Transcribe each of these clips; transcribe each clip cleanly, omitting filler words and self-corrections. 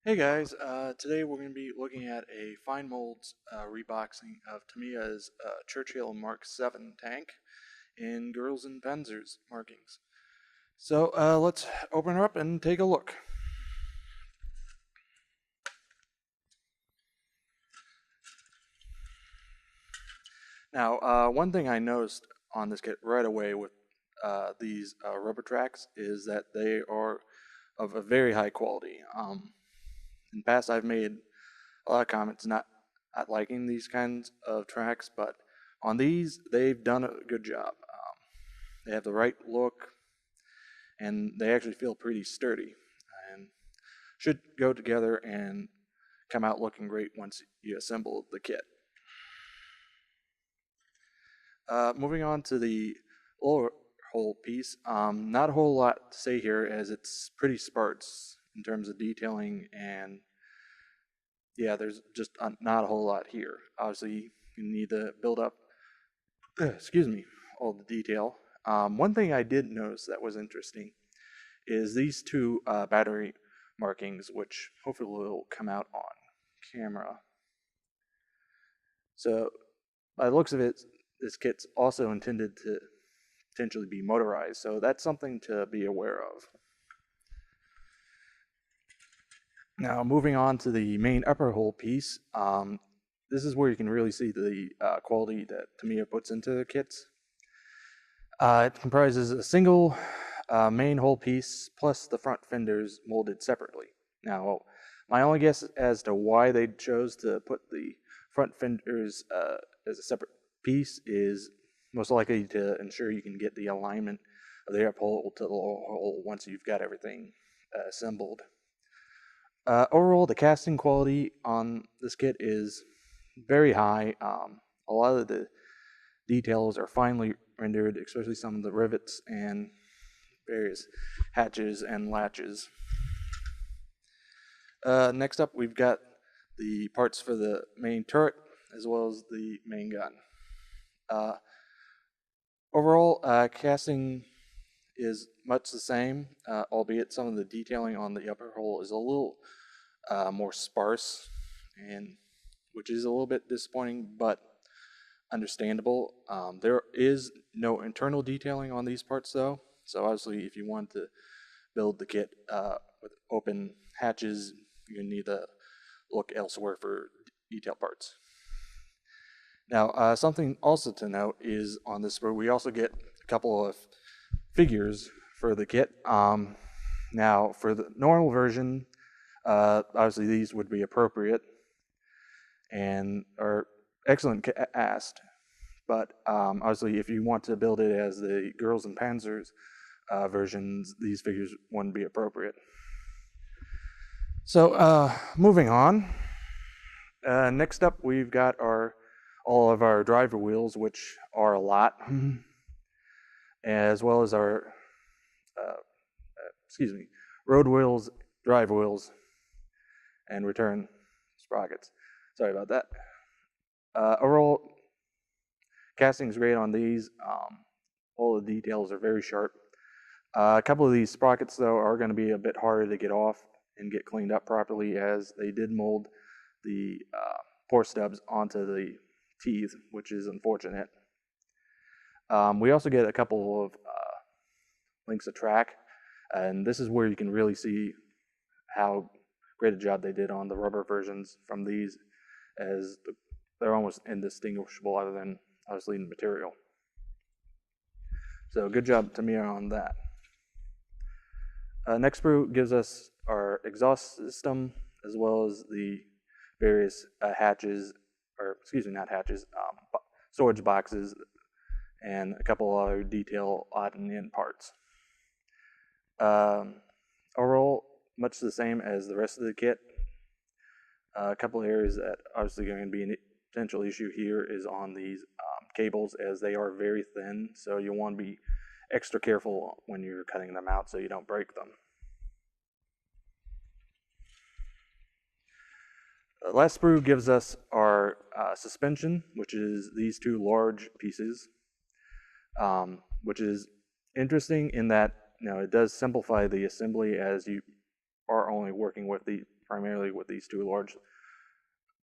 Hey guys, today we're going to be looking at a fine molds reboxing of Tamiya's Churchill Mk.VII tank in girls and Panzer's markings. So let's open her up and take a look. Now, one thing I noticed on this kit right away with these rubber tracks is that they are of a very high quality. In the past, I've made a lot of comments not liking these kinds of tracks, but on these, they've done a good job. They have the right look, and they actually feel pretty sturdy, and should go together and come out looking great once you assemble the kit. Moving on to the lower hull piece, not a whole lot to say here as it's pretty sparse in terms of detailing, and yeah, there's just not a whole lot here. Obviously, you need to build up, all the detail. One thing I did notice that was interesting is these two battery markings, which hopefully will come out on camera. So, by the looks of it, this kit's also intended to potentially be motorized, so that's something to be aware of. Now, moving on to the main upper hull piece, this is where you can really see the quality that Tamiya puts into their kits. It comprises a single main hull piece plus the front fenders molded separately. Now, my only guess as to why they chose to put the front fenders as a separate piece is most likely to ensure you can get the alignment of the upper hull to the lower hull once you've got everything assembled. Overall, the casting quality on this kit is very high. A lot of the details are finely rendered, especially some of the rivets and various hatches and latches. Next up, we've got the parts for the main turret as well as the main gun. Overall, casting is much the same, albeit some of the detailing on the upper hull is a little more sparse, and which is a little bit disappointing, but understandable. There is no internal detailing on these parts though, so obviously if you want to build the kit with open hatches, you need to look elsewhere for detail parts. Now, something also to note is on this sprue, we also get a couple of figures for the kit. Now, for the normal version, obviously these would be appropriate and are excellent cast, but obviously if you want to build it as the Girls and Panzers versions, these figures wouldn't be appropriate. So moving on, next up we've got all of our driver wheels, which are a lot, as well as our road wheels, drive wheels, and return sprockets. Sorry about that. Overall, casting is great on these. All the details are very sharp. A couple of these sprockets, though, are going to be a bit harder to get off and get cleaned up properly, as they did mold the pore stubs onto the teeth, which is unfortunate. We also get a couple of links of track, and this is where you can really see how great a job they did on the rubber versions from these, as they're almost indistinguishable other than obviously the material. So good job Tamiya on that. Next sprue gives us our exhaust system as well as the various hatches, or excuse me, not hatches, storage boxes, and a couple other detail odd and end parts. Overall, much the same as the rest of the kit. A couple of areas that obviously going to be a potential issue here is on these cables, as they are very thin, so you'll want to be extra careful when you're cutting them out so you don't break them. Last sprue gives us our suspension, which is these two large pieces, which is interesting in that it does simplify the assembly, as you are only working with the primarily with these two large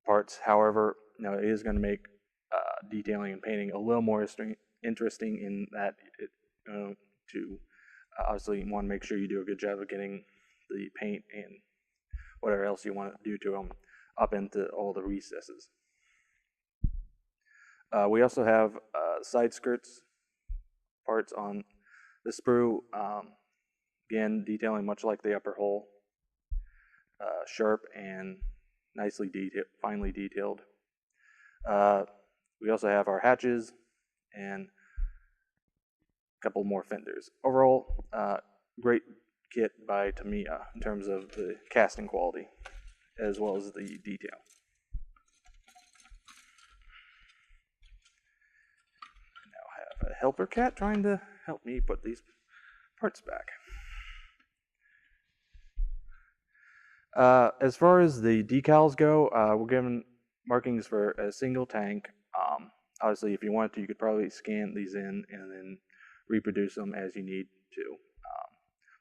parts. However, it is going to make detailing and painting a little more interesting in that obviously you want to make sure you do a good job of getting the paint and whatever else you want to do to them up into all the recesses. We also have side skirts parts on the sprue, again detailing much like the upper hull, sharp and nicely finely detailed. We also have our hatches and a couple more fenders. Overall, great kit by Tamiya in terms of the casting quality as well as the detail. I now have a helper cat trying to help me put these parts back. As far as the decals go, we're given markings for a single tank. Obviously, if you wanted to, you could probably scan these in and then reproduce them as you need to.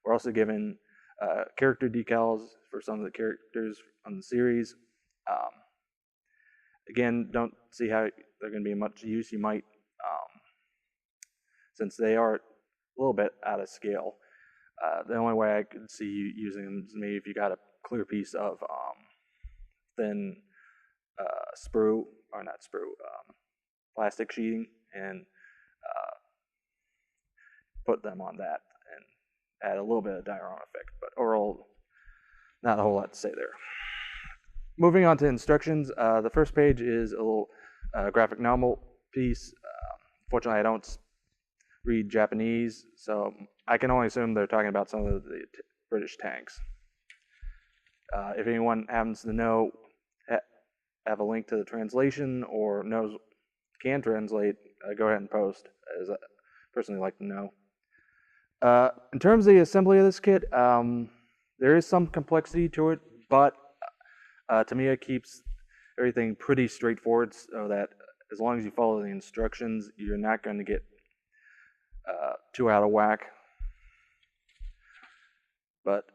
We're also given character decals for some of the characters on the series. Again, don't see how they're going to be much use. You might, since they are a little bit out of scale. The only way I could see you using them is maybe if you got a clear piece of thin sprue, or not sprue, plastic sheeting, and put them on that and add a little bit of diorama effect. But overall, not a whole lot to say there. Moving on to instructions, the first page is a little graphic novel piece. Fortunately, I don't read Japanese, so I can only assume they're talking about some of the British tanks. If anyone happens to know, have a link to the translation or can translate, go ahead and post, as I personally like to know. In terms of the assembly of this kit, there is some complexity to it, but Tamiya keeps everything pretty straightforward, so that as long as you follow the instructions, you're not going to get too out of whack. But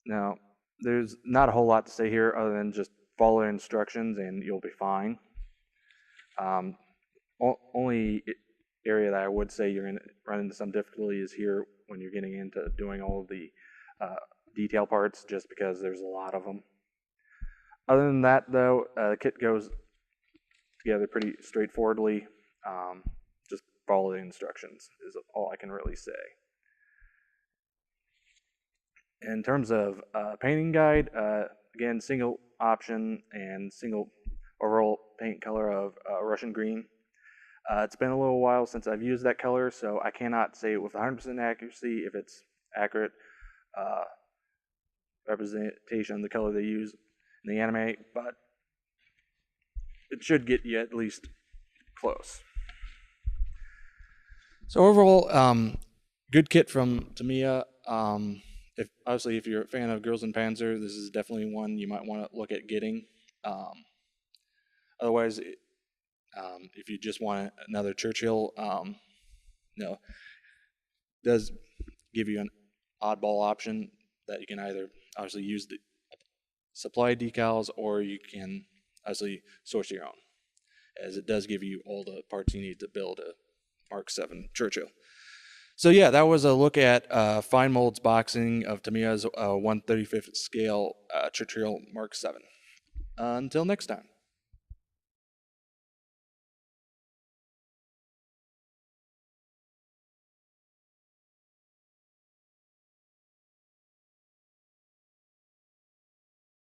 now, there's not a whole lot to say here other than just follow the instructions and you'll be fine. Only area that I would say you're going to run into some difficulty is here when you're getting into doing all of the detail parts, just because there's a lot of them. Other than that, though, the kit goes together pretty straightforwardly. Just follow the instructions is all I can really say. In terms of painting guide, again, single option and single overall paint color of Russian green. It's been a little while since I've used that color, so I cannot say with 100% accuracy if it's accurate representation of the color they use in the anime, but it should get you at least close. So overall, good kit from Tamiya. If you're a fan of Girls in Panzer, this is definitely one you might want to look at getting. Otherwise, if you just want another Churchill, does give you an oddball option that you can either obviously use the supply decals, or you can obviously source your own, as it does give you all the parts you need to build a Mark 7 Churchill. So yeah, that was a look at fine molds boxing of Tamiya's 1/35th scale Churchill Mark 7. Until next time.